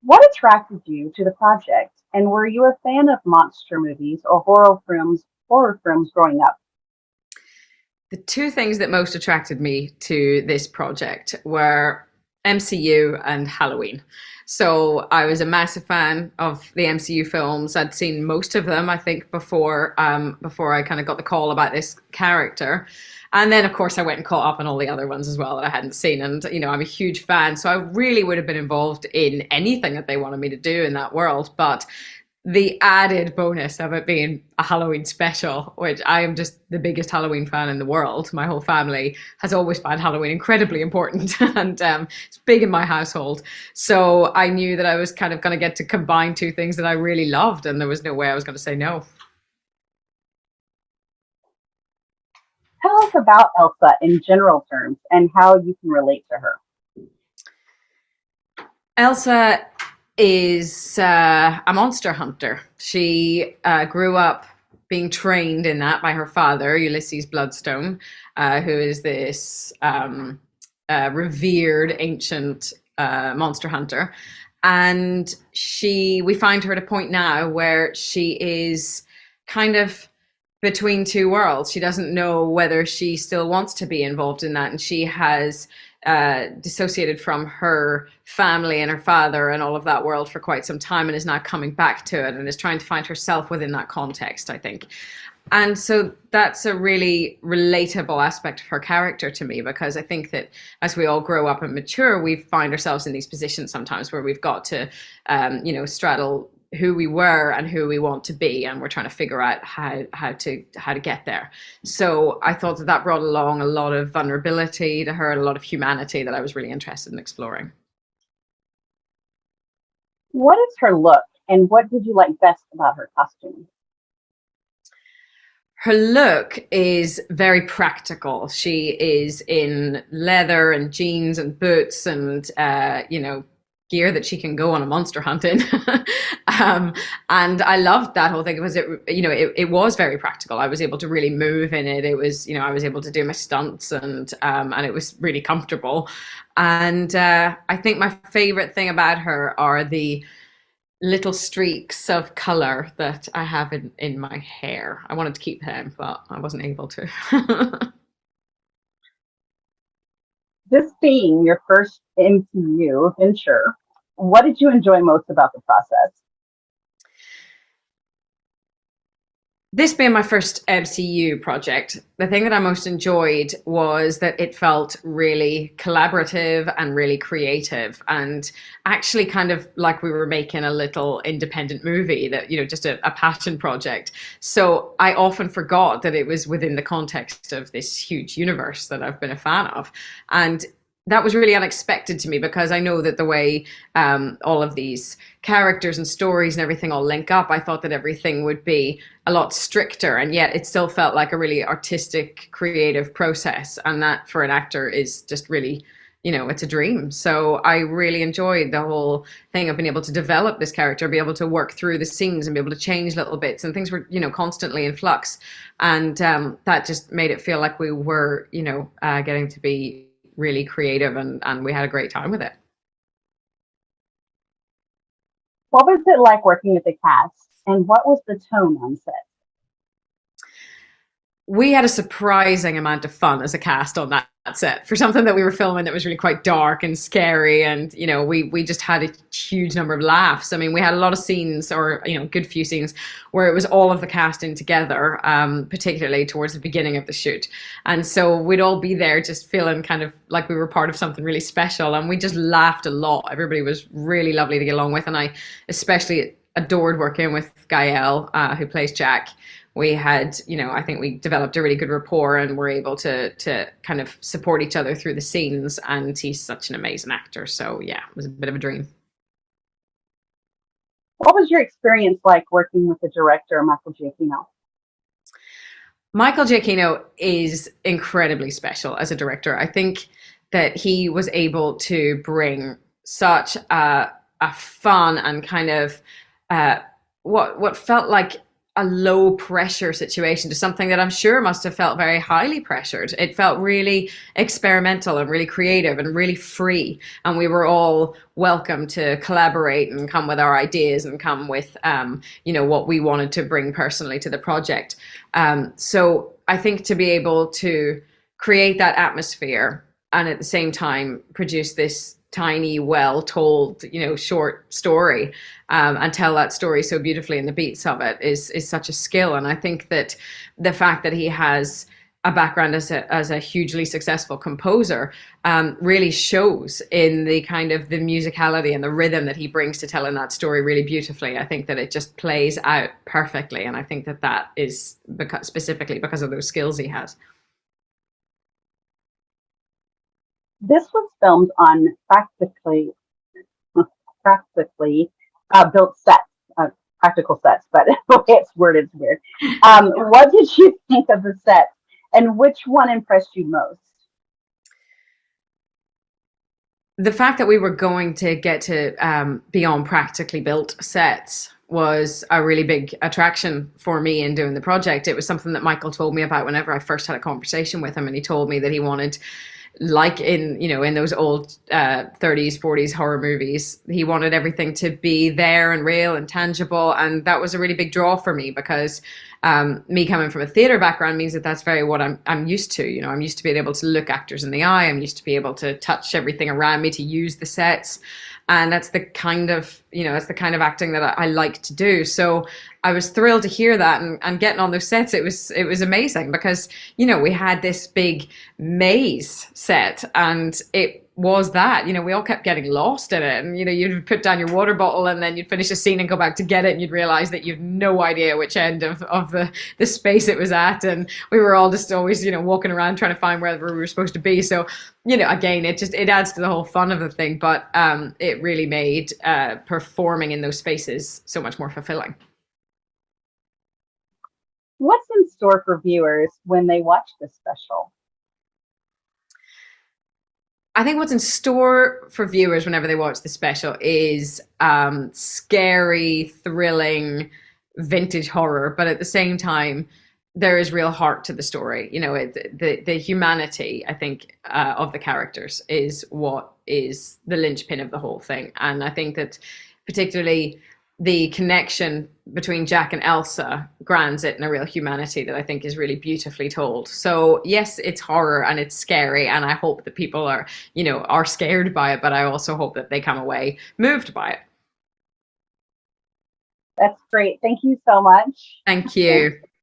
What attracted you to the project, and were you a fan of monster movies or horror films growing up? The two things that most attracted me to this project were MCU and Halloween. So I was a massive fan of the MCU films. I'd seen most of them, I think, before I kind of got the call about this character. And then, of course, I went and caught up on all the other ones as well that I hadn't seen. And, I'm a huge fan. So I really would have been involved in anything that they wanted me to do in that world. But the added bonus of it being a Halloween special, which I am just the biggest Halloween fan in the world. My whole family has always found Halloween incredibly important and it's big in my household. So I knew that I was kind of going to get to combine two things that I really loved, and there was no way I was going to say no. Tell us about Elsa in general terms and how you can relate to her. Elsa is a monster hunter. She grew up being trained in that by her father, Ulysses Bloodstone, who is this revered ancient monster hunter. And we find her at a point now where she is kind of between two worlds. She doesn't know whether she still wants to be involved in that, and she has dissociated from her family and her father and all of that world for quite some time, and is now coming back to it and is trying to find herself within that context, I think. And so that's a really relatable aspect of her character to me, because I think that as we all grow up and mature, we find ourselves in these positions sometimes where we've got to straddle who we were and who we want to be, and we're trying to figure out how to get there. So I thought that brought along a lot of vulnerability to her, a lot of humanity that I was really interested in exploring. What is her look, and what did you like best about her costume? Her look is very practical. She is in leather and jeans and boots and gear that she can go on a monster hunt in. And I loved that whole thing because it was very practical. I was able to really move in it. It was, I was able to do my stunts, and it was really comfortable. And I think my favorite thing about her are the little streaks of color that I have in my hair. I wanted to keep them, but I wasn't able to. This being your first MCU venture, what did you enjoy most about the process? This being my first MCU project, the thing that I most enjoyed was that it felt really collaborative and really creative, and actually kind of like we were making a little independent movie that, just a passion project. So I often forgot that it was within the context of this huge universe that I've been a fan of. And that was really unexpected to me, because I know that the way all of these characters and stories and everything all link up, I thought that everything would be a lot stricter, and yet it still felt like a really artistic, creative process. And that for an actor is just really, it's a dream. So I really enjoyed the whole thing of being able to develop this character, be able to work through the scenes and be able to change little bits, and things were, constantly in flux. And that just made it feel like we were, getting to be really creative, and we had a great time with it. What was it like working with the cast, and what was the tone on set? We had a surprising amount of fun as a cast on that set for something that we were filming that was really quite dark and scary, and we just had a huge number of laughs. I mean, we had a lot of scenes, or good few scenes, where it was all of the cast in together, particularly towards the beginning of the shoot, and so we'd all be there just feeling kind of like we were part of something really special, and we just laughed a lot. Everybody was really lovely to get along with, and I especially adored working with Gael, who plays Jack. We had, I think we developed a really good rapport, and were able to kind of support each other through the scenes. And he's such an amazing actor. So yeah, it was a bit of a dream. What was your experience like working with the director, Michael Giacchino? Michael Giacchino is incredibly special as a director. I think that he was able to bring such a fun and kind of what felt like a low pressure situation to something that I'm sure must have felt very highly pressured. It felt really experimental and really creative and really free. And we were all welcome to collaborate and come with our ideas and come with, what we wanted to bring personally to the project. So I think to be able to create that atmosphere and at the same time produce this tiny, well told, short story, and tell that story so beautifully, and the beats of it is such a skill. And I think that the fact that he has a background as a hugely successful composer really shows in the kind of the musicality and the rhythm that he brings to telling that story really beautifully. I think that it just plays out perfectly, and I think that is specifically because of those skills he has. This was filmed on practically built sets, practical sets, but the way it's worded is weird. What did you think of the set, and which one impressed you most? The fact that we were going to get to be on practically built sets was a really big attraction for me in doing the project. It was something that Michael told me about whenever I first had a conversation with him, and he told me that he wanted, like in those old 30s 40s horror movies, he wanted everything to be there and real and tangible. And that was a really big draw for me, because me coming from a theater background means that that's very what I'm used to. I'm used to being able to look actors in the eye. I'm used to be able to touch everything around me, to use the sets. And that's the kind of acting that I like to do. So I was thrilled to hear that, and getting on those sets, it was amazing, because, we had this big maze set, and it was that, we all kept getting lost in it. And, you'd put down your water bottle, and then you'd finish a scene and go back to get it, and you'd realize that you've no idea which end of the space it was at. And we were all just always, walking around trying to find where we were supposed to be. So, again, it adds to the whole fun of the thing, but it really made performing in those spaces so much more fulfilling. What's in store for viewers when they watch this special? I think what's in store for viewers whenever they watch the special is scary, thrilling, vintage horror, but at the same time, there is real heart to the story. The humanity, I think, of the characters is what is the linchpin of the whole thing. And I think that particularly the connection between Jack and Elsa grounds it in a real humanity that I think is really beautifully told. So yes, it's horror and it's scary, and I hope that people are scared by it, but I also hope that they come away moved by it. That's great. Thank you so much. Thank you.